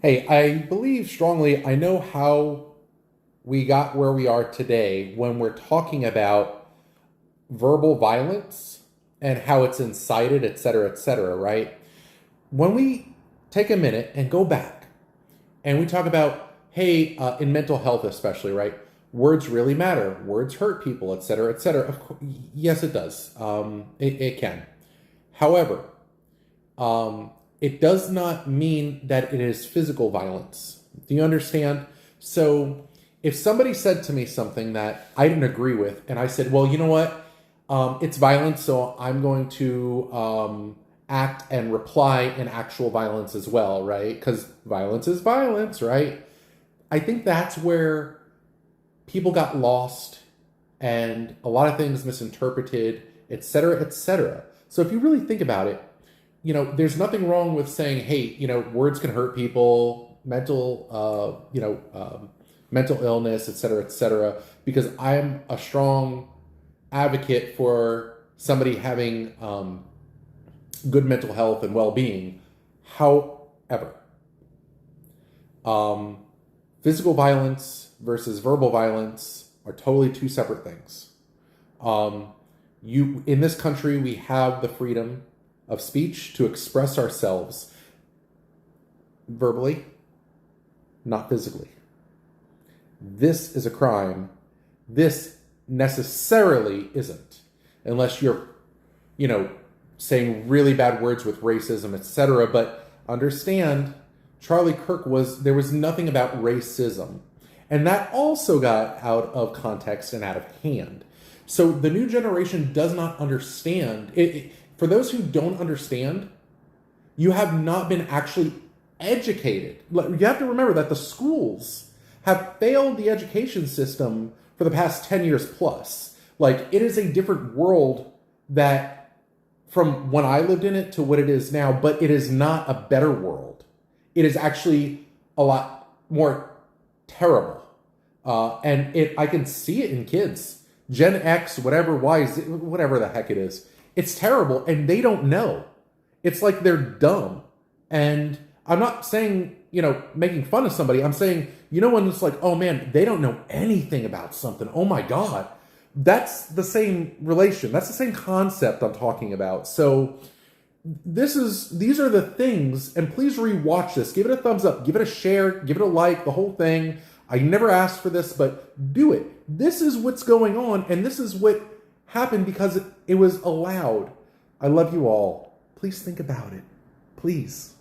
Hey, I believe strongly, I know how we got where we are today when we're talking about verbal violence and how it's incited, et cetera, right? When we take a minute and go back and we talk about, hey, in mental health especially, right? Words really matter. Words hurt people, et cetera, et cetera. Of course, yes, it does. It can. However, it does not mean that it is physical violence. Do you understand? So, if somebody said to me something that I didn't agree with, and I said, well, you know what? It's violence, so I'm going to act and reply in actual violence as well, right? Because violence is violence, right? I think that's where people got lost and a lot of things misinterpreted, et cetera, et cetera. So, if you really think about it, there's nothing wrong with saying, hey, words can hurt people, mental illness, et cetera, because I'm a strong advocate for somebody having good mental health and well-being. However, um, physical violence versus verbal violence are totally two separate things. In this country, we have the freedom of speech to express ourselves verbally, not physically. This is a crime. This necessarily isn't, unless you're, saying really bad words with racism, etc. But understand, Charlie Kirk there was nothing about racism. And that also got out of context and out of hand. So the new generation does not understand. For those who don't understand, you have not been actually educated. You have to remember that the schools have failed the education system for the past 10 years plus. Like, it is a different world that from when I lived in it to what it is now, but it is not a better world. It is actually a lot more terrible. I can see it in kids. Gen X, whatever, Y, Z, whatever the heck it is. It's terrible, and they don't know. It's like they're dumb. And I'm not saying, making fun of somebody. I'm saying, when it's like, oh man, they don't know anything about something. Oh my God. That's the same relation. That's the same concept I'm talking about. So these are the things, and please rewatch this. Give it a thumbs up, give it a share, give it a like, the whole thing. I never asked for this, but do it. This is what's going on, and this is what happened because it was allowed. I love you all. Please think about it. Please.